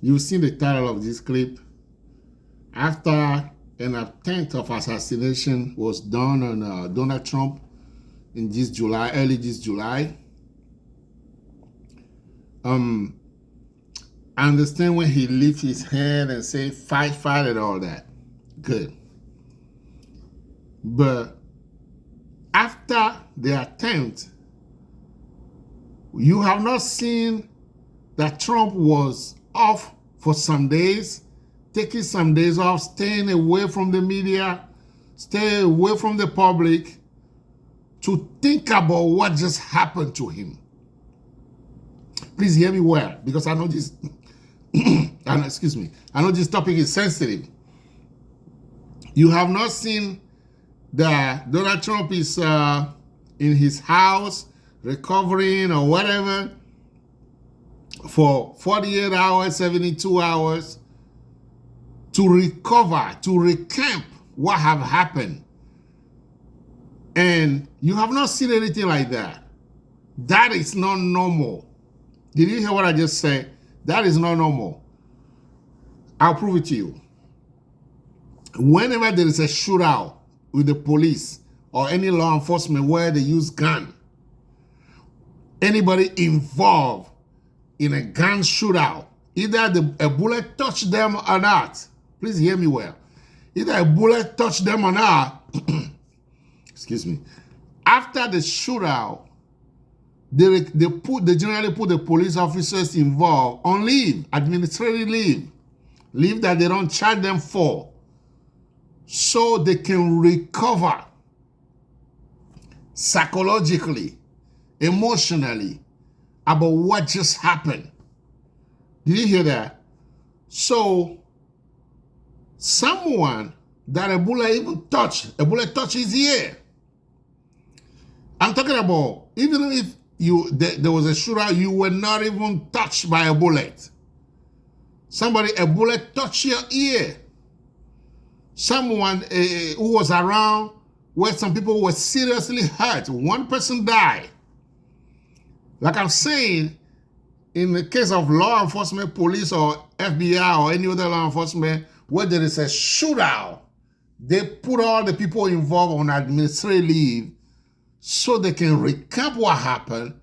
You've seen the title of this clip. After an attempt of assassination was done on Donald Trump in this July, early this July, I understand when he lifts his hand and say fight, fight, and all that. Good. But after the attempt, you have not seen that Trump was off for some days, taking some days off, staying away from the media, staying away from the public to think about what just happened to him. Please hear me well, because I know this, excuse me, I know this topic is sensitive. You have not seen that Donald Trump is in his house recovering or whatever for 48 hours, 72 hours to recover, to recamp what have happened. And you have not seen anything like that. That is not normal. Did you hear what I just said? That is not normal. I'll prove it to you. Whenever there is a shootout with the police or any law enforcement where they use gun, anybody involved in a gun shootout, either a bullet touched them or not, please hear me well, either a bullet touched them or not, excuse me, after the shootout, they generally put the police officers involved on leave, administrative leave that they don't charge them for, so they can recover psychologically, emotionally about what just happened. Did you hear that? So someone that a bullet touched his ear. I'm talking about even if there was a shootout, you were not even touched by a bullet. A bullet touched your ear. Someone who was around where some people were seriously hurt. One person died. Like I'm saying, in the case of law enforcement, police or FBI or any other law enforcement, where there is a shootout, they put all the people involved on administrative leave so they can recap what happened,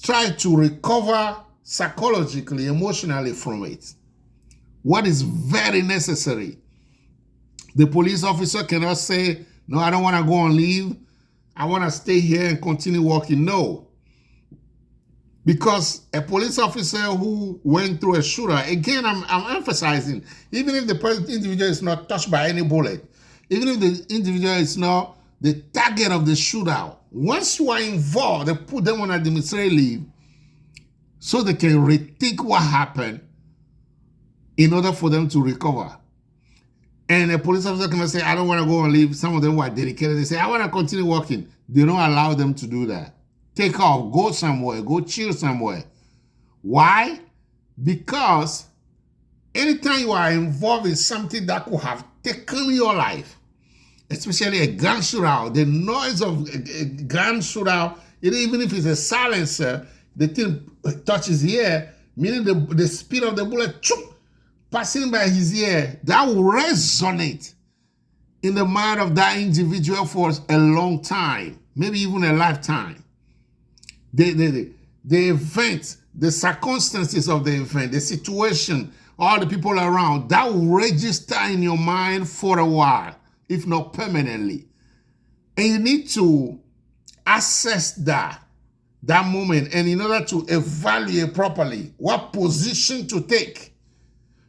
try to recover psychologically, emotionally from it. What is very necessary. The police officer cannot say, no, I don't want to go on leave. I want to stay here and continue working. No. Because a police officer who went through a shootout, again, I'm emphasizing, even if the individual is not touched by any bullet, even if the individual is not the target of the shootout, once you are involved, they put them on administrative leave so they can rethink what happened in order for them to recover. And a police officer can say, I don't want to go on leave. Some of them who are dedicated, they say, I want to continue working. They don't allow them to do that. Take off, go somewhere, go chill somewhere. Why? Because anytime you are involved in something that could have taken your life, especially a gun shootout, the noise of a gun shootout, even if it's a silencer, the thing touches the ear, meaning the speed of the bullet passing by his ear, that will resonate in the mind of that individual for a long time, maybe even a lifetime. The event, the circumstances of the event, the situation, all the people around, that will register in your mind for a while, if not permanently. And you need to assess that moment, and in order to evaluate properly what position to take.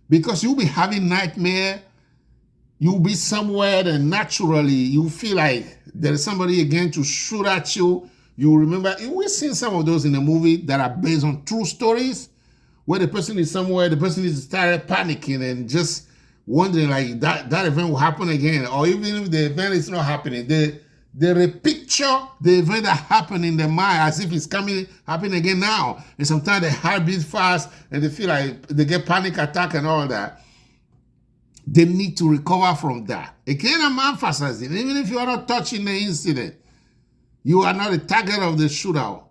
Because you'll be having nightmare, you'll be somewhere and naturally you feel like there is somebody again to shoot at you. You remember, we've seen some of those in the movie that are based on true stories, where the person is somewhere, the person is started panicking and just wondering like that event will happen again. Or even if the event is not happening, they repicture the event that happened in their mind as if it's happening again now. And sometimes their heart beats fast and they feel like they get panic attack and all that. They need to recover from that. Again, I'm emphasizing, even if you are not touching the incident, you are not the target of the shootout.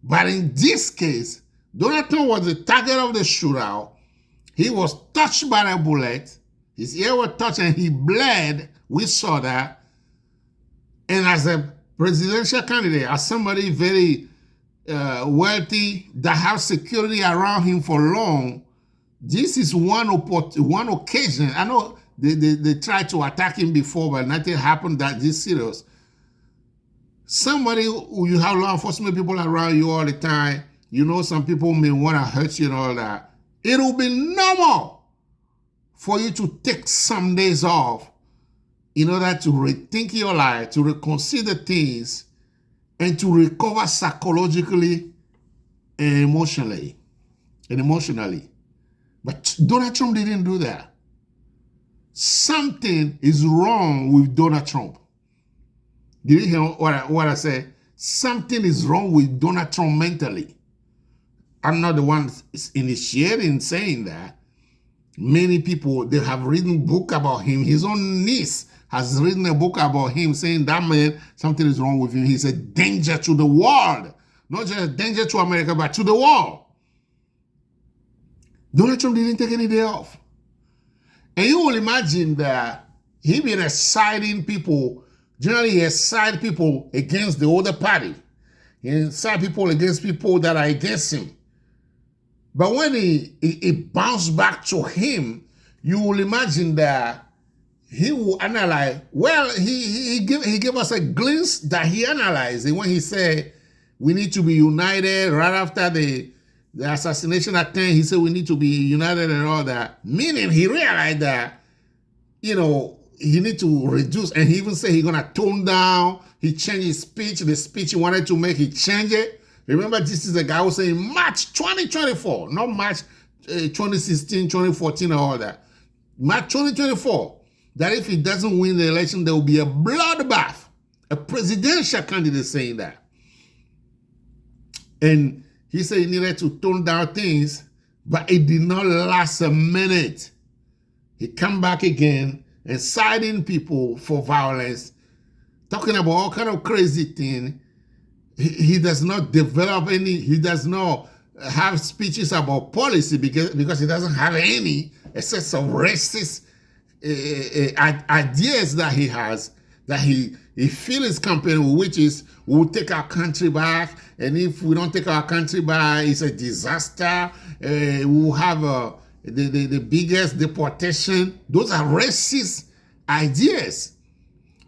But in this case, Donald Trump was the target of the shootout. He was touched by a bullet. His ear was touched and he bled. We saw that. And as a presidential candidate, as somebody very wealthy that have security around him for long, this is one occasion. I know they tried to attack him before, but nothing happened that this serious. Somebody who you have law enforcement people around you all the time, you know some people may want to hurt you and all that. It will be normal for you to take some days off in order to rethink your life, to reconsider things, and to recover psychologically and emotionally. But Donald Trump didn't do that. Something is wrong with Donald Trump. Did you hear what I said? Something is wrong with Donald Trump mentally. I'm not the one initiating saying that. Many people, they have written book about him. His own niece has written a book about him saying that man, something is wrong with him. He's a danger to the world. Not just a danger to America, but to the world. Donald Trump didn't take any day off. And you will imagine that he been exciting people. Generally, he excites people against the other party. He excites people against people that are against him. But when he bounced back to him, you will imagine that he will analyze. Well, he gave us a glimpse that he analyzed. And when he said, we need to be united right after the assassination attempt, he said we need to be united and all that. Meaning he realized that, you know, he need to reduce. And he even said he's going to tone down. He changed his speech. The speech he wanted to make, he changed it. Remember, this is the guy who said in March 2024, not March 2016, 2014 or all that. March 2024, that if he doesn't win the election, there will be a bloodbath. A presidential candidate saying that. And he said he needed to tone down things, but it did not last a minute. He come back again and citing people for violence, talking about all kind of crazy things. He does not develop any, he does not have speeches about policy because he doesn't have any excess of racist ideas that he has, that he fills his campaign, which is we'll take our country back, and if we don't take our country back, it's a disaster. We'll have the biggest deportation. Those are racist ideas.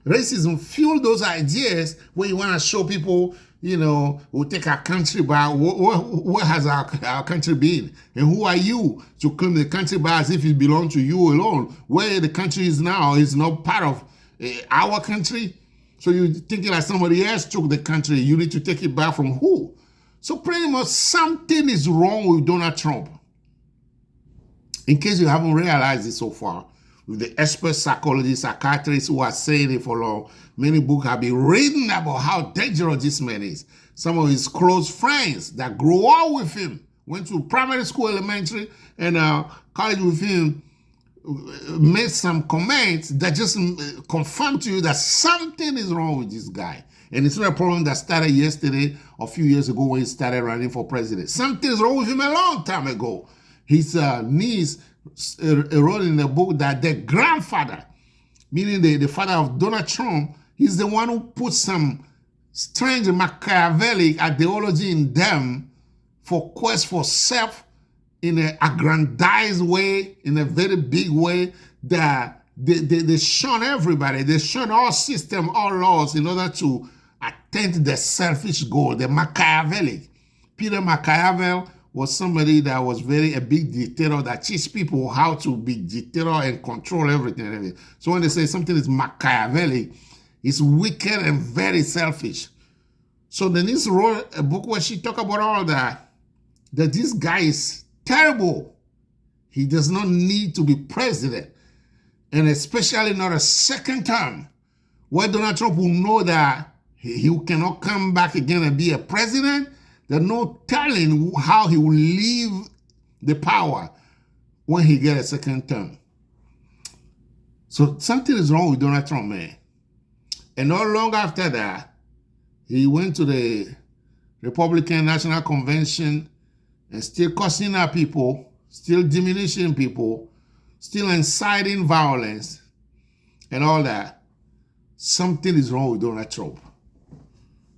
Racism fuels those ideas where you want to show people, you know, we'll take our country back. Where has our country been? And who are you to claim the country back as if it belongs to you alone? Where the country is now is not part of our country. So you're thinking like somebody else took the country. You need to take it back from who? So pretty much something is wrong with Donald Trump. In case you haven't realized it so far, with the expert psychologists, psychiatrists who are saying it for long, many books have been written about how dangerous this man is. Some of his close friends that grew up with him, went to primary school, elementary, and college with him, made some comments that just confirm to you that something is wrong with this guy. And it's not a problem that started yesterday or a few years ago when he started running for president. Something's wrong with him a long time ago. His niece wrote in the book that the grandfather, meaning the father of Donald Trump, is the one who put some strange Machiavellic ideology in them for quest for self in an aggrandized way, in a very big way, that they shun everybody. They shun all system, all laws in order to attain the selfish goal, the Machiavellic. Peter Machiavelli was somebody that was a big dictator that teach people how to be dictator and control everything. So when they say something is Machiavellic, it's wicked and very selfish. So Denise wrote a book where she talked about all that this guy is terrible. He does not need to be president, and especially not a second term, where Donald Trump will know that he cannot come back again and be a president. There's no telling how he will leave the power when he gets a second term. So something is wrong with Donald Trump, man. And not long after that, he went to the Republican National Convention and still cussing at people, still diminishing people, still inciting violence and all that, something is wrong with Donald Trump.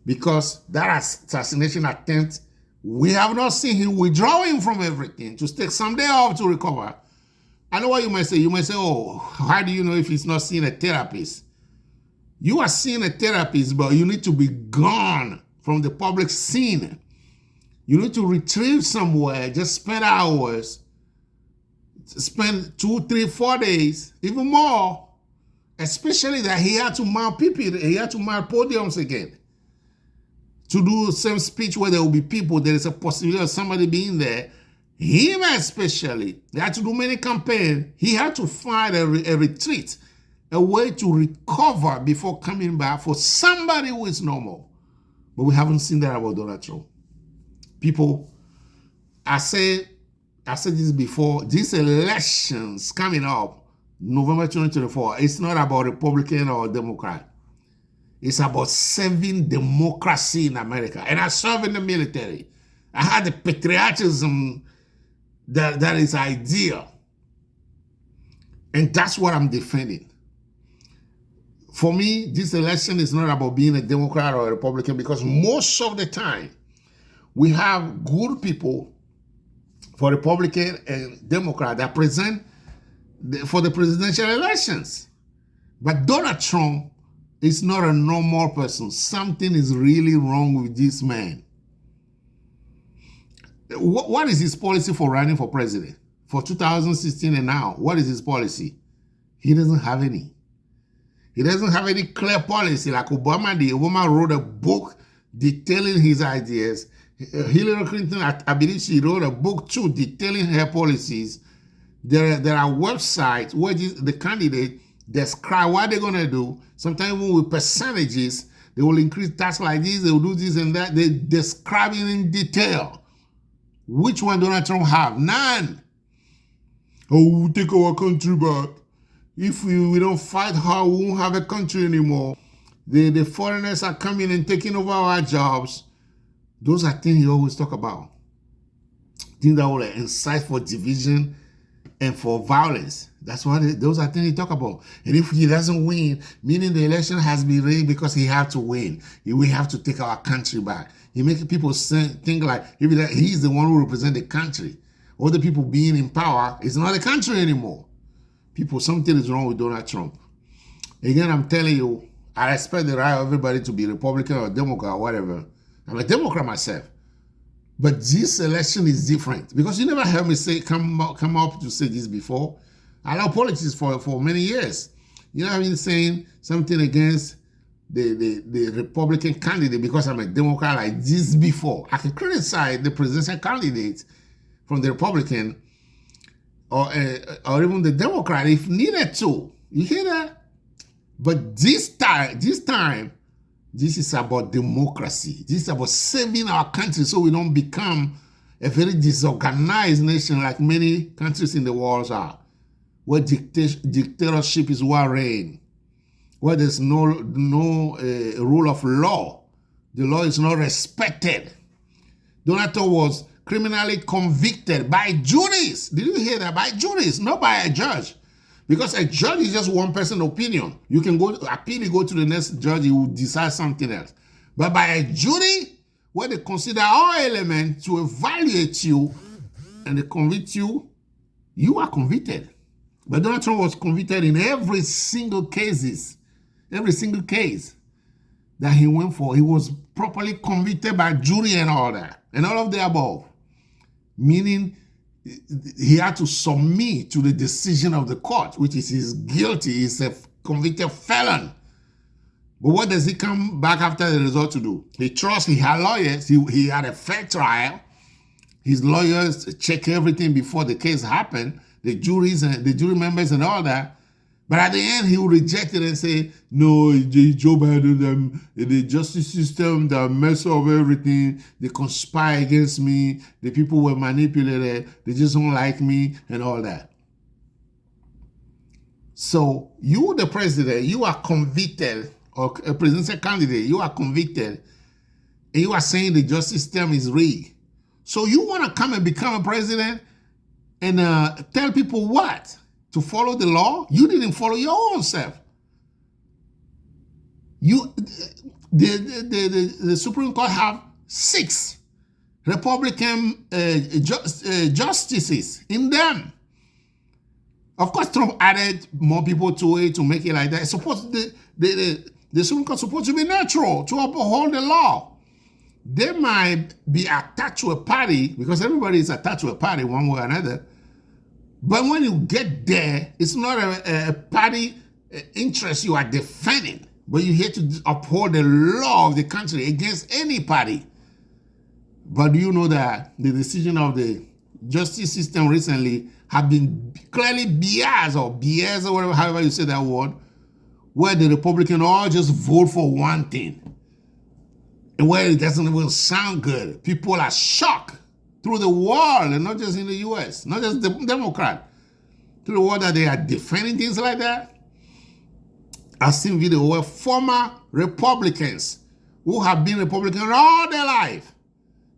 Because that assassination attempt, we have not seen him withdrawing from everything to take some day off to recover. I know what you might say. You might say, oh, how do you know if he's not seeing a therapist? You are seeing a therapist, but you need to be gone from the public scene. You need to retrieve somewhere, just spend hours, spend 2, 3, 4 days, even more. Especially that he had to mount people, he had to mount podiums again. To do the same speech where there will be people, there is a possibility of somebody being there. Him especially, he had to do many campaigns. He had to find a retreat, a way to recover before coming back for somebody who is normal. But we haven't seen that about Donald Trump. People, I said this before, these elections coming up, November 2024, it's not about Republican or Democrat. It's about saving democracy in America. And I serve in the military. I had the patriotism that is ideal. And that's what I'm defending. For me, this election is not about being a Democrat or a Republican, because most of the time, we have good people for Republican and Democrat that present for the presidential elections. But Donald Trump is not a normal person. Something is really wrong with this man. What is his policy for running for president? For 2016 and now, what is his policy? He doesn't have any. He doesn't have any clear policy like Obama did. Obama wrote a book detailing his ideas. Hillary Clinton, I believe she wrote a book too detailing her policies. There are websites where the candidate describe what they're going to do. Sometimes even with percentages, they will increase tax like this, they will do this and that. They describe it in detail. Which one Donald Trump have? None. Oh, we'll take our country back. If we don't fight hard, we won't have a country anymore. The foreigners are coming and taking over our jobs. Those are things he always talk about. Things that will incite for division and for violence. That's what those are things he talk about. And if he doesn't win, meaning the election has been rigged because he have to win. We have to take our country back. He makes people think like if he's the one who represents the country. All the people being in power is not the country anymore. People, something is wrong with Donald Trump. Again, I'm telling you, I respect the right of everybody to be Republican or Democrat or whatever. I'm a Democrat myself. But this election is different because you never heard me say come up to say this before. I love politics for many years. You know, I've been saying something against the Republican candidate because I'm a Democrat like this before. I can criticize the presidential candidate from the Republican or even the Democrat if needed to. You hear that? But this time, this is about democracy. This is about saving our country so we don't become a very disorganized nation like many countries in the world are, where dictatorship is what reigns, where there's no rule of law. The law is not respected. Donald Trump was criminally convicted by juries. Did you hear that? By juries, not by a judge. Because a judge is just one person's opinion. You can go appeal, you go to the next judge, he will decide something else. But by a jury, where they consider all elements to evaluate you and they convict you, you are convicted. But Donald Trump was convicted in every single case that he went for. He was properly convicted by jury and all that, and all of the above. Meaning, he had to submit to the decision of the court, which is he's guilty, he's a convicted felon. But what does he come back after the result to do? He had lawyers, he had a fair trial. His lawyers check everything before the case happened, the juries and the jury members and all that. But at the end, he will reject it and say, no, Joe Biden, the justice system that mess up everything, they conspire against me, the people were manipulated, they just don't like me and all that. So you, the president, you are convicted, or a presidential candidate, you are convicted, and you are saying the justice system is rigged. So you want to come and become a president and tell people what? To follow the law? You didn't follow your own self. The Supreme Court have 6 Republican justices in them. Of course, Trump added more people to it to make it like that. The Supreme Court is supposed to be neutral, to uphold the law. They might be attached to a party, because everybody is attached to a party one way or another. But when you get there, it's not a party interest you are defending, but you're here to uphold the law of the country against any party. But do you know that the decision of the justice system recently have been clearly biased or whatever, however you say that word, where the Republicans all just vote for one thing, and where it doesn't even sound good. People are shocked through the world, and not just in the U.S., not just the Democrat, through the world, that they are defending things like that. I've seen videos where former Republicans who have been Republican all their life,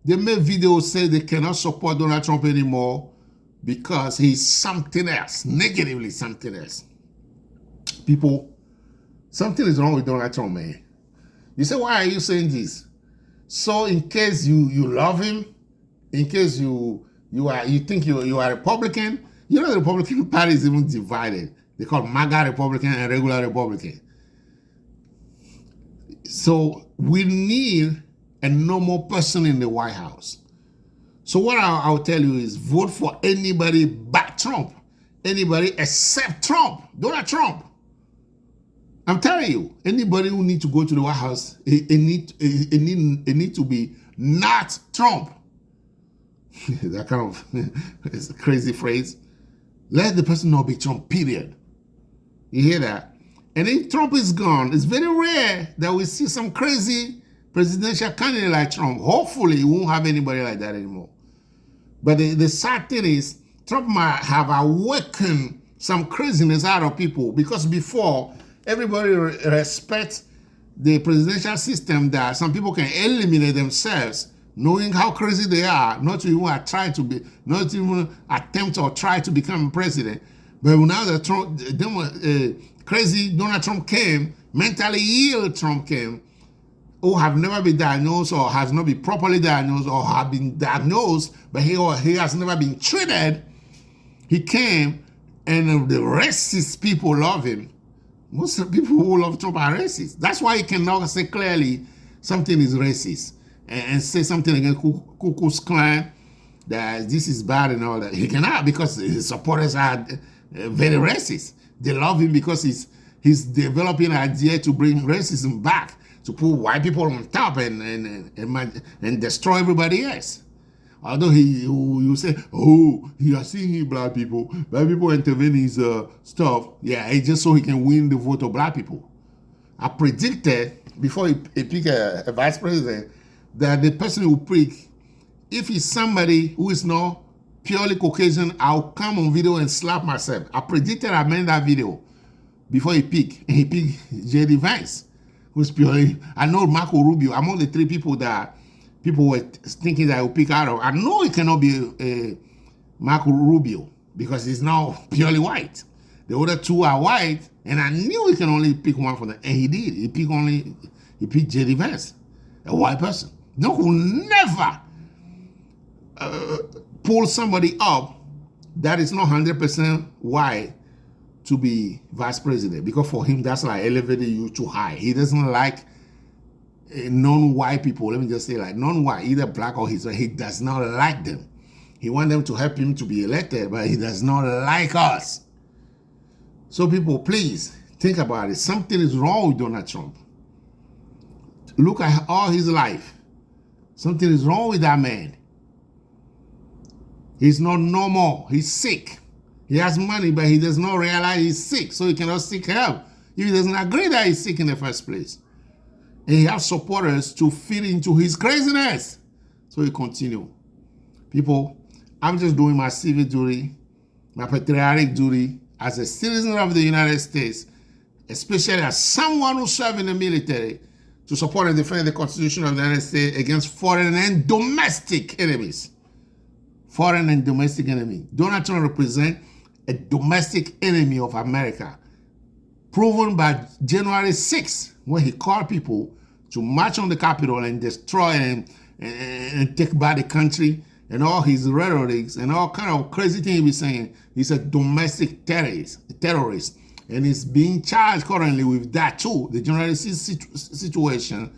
they make videos say they cannot support Donald Trump anymore because he's something else, negatively something else. People, something is wrong with Donald Trump, man. You say, why are you saying this? So in case you love him, in case you think you are Republican, you know the Republican Party is even divided. They call MAGA Republican and regular Republican. So we need a normal person in the White House. So what I'll tell you is vote for anybody but Trump. Anybody except Trump, Donald Trump. I'm telling you, anybody who needs to go to the White House, it need to be not Trump. That kind of it's a crazy phrase. Let the person not be Trump, period. You hear that? And if Trump is gone, it's very rare that we see some crazy presidential candidate like Trump. Hopefully, we won't have anybody like that anymore. But the sad thing is, Trump might have awakened some craziness out of people, because before, everybody respects the presidential system that some people can eliminate themselves, knowing how crazy they are, not even attempt or try to become president. But now that crazy Donald Trump came, mentally ill Trump came, who have never been diagnosed or has not been properly diagnosed, or have been diagnosed, but he has never been treated. He came, and the racist people love him. Most of the people who love Trump are racist. That's why he cannot say clearly something is racist and say something against Ku Klux Klan, that this is bad and all that. He cannot, because his supporters are very racist. They love him because he's developing an idea to bring racism back, to put white people on top and destroy everybody else. Although you say, oh, he has seen black people intervene in his stuff. Yeah, it's just so he can win the vote of black people. I predicted before he picked a vice president that the person who pick, if he's somebody who is not purely Caucasian, I'll come on video and slap myself. I predicted I made that video before he picked. And he picked J.D. Vance, who's purely, I know Marco Rubio, among the 3 people that people were thinking that I would pick out of. I know it cannot be Marco Rubio, because he's now purely white. The other 2 are white, and I knew he can only pick one for them, and he did. He picked J.D. Vance, a white person. No, who never pull somebody up that is not 100% white to be vice president, because for him that's like elevating you too high. He doesn't like non-white people. Let me just say, like non-white, either black or Hispanic. He does not like them. He wants them to help him to be elected, but he does not like us. So people, please think about it. Something is wrong with Donald Trump. Look at all his life. Something is wrong with that man. He's not normal. He's sick. He has money, but he does not realize he's sick, so he cannot seek help if he doesn't agree that he's sick in the first place. And he has supporters to feed into his craziness. So he continue. People, I'm just doing my civic duty, my patriotic duty as a citizen of the United States, especially as someone who served in the military, to support and defend the Constitution of the United States against foreign and domestic enemies. foreign and domestic enemy. Donald Trump represents a domestic enemy of America, proven by January 6th, when he called people to march on the Capitol and destroy and take back the country, and all his rhetorics and all kind of crazy things he was saying. He's a domestic terrorist, and he's being charged currently with that too, the January 6th situation,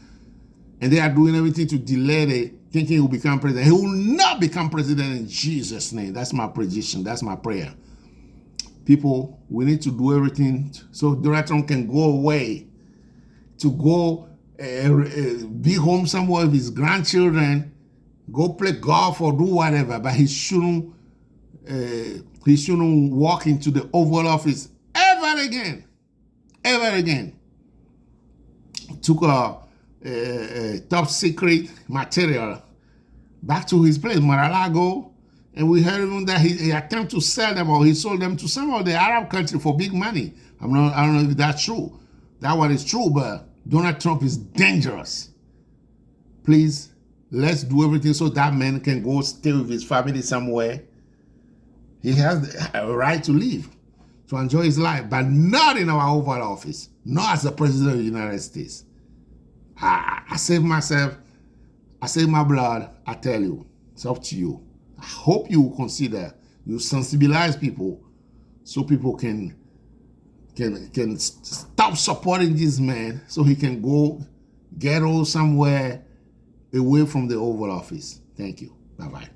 and they are doing everything to delay the thinking he will become president. He will not become president in Jesus' name. That's my prediction. That's my prayer. People, we need to do everything so Donald Trump can go away, to go be home somewhere with his grandchildren, go play golf or do whatever, but he shouldn't walk into the Oval Office ever again. Ever again. Took a top secret material back to his place, Mar-a-Lago, and we heard even that he attempted to sell them, or he sold them to some of the Arab countries for big money. I don't know if that's true. That one is true, but Donald Trump is dangerous. Please, let's do everything so that man can go stay with his family somewhere. He has a right to live, to enjoy his life, but not in our Oval Office, not as the President of the United States. I saved myself. I saved my blood. I tell you, it's up to you. I hope you consider, you sensibilize people so people can stop supporting this man so he can go ghetto somewhere away from the Oval Office. Thank you. Bye-bye.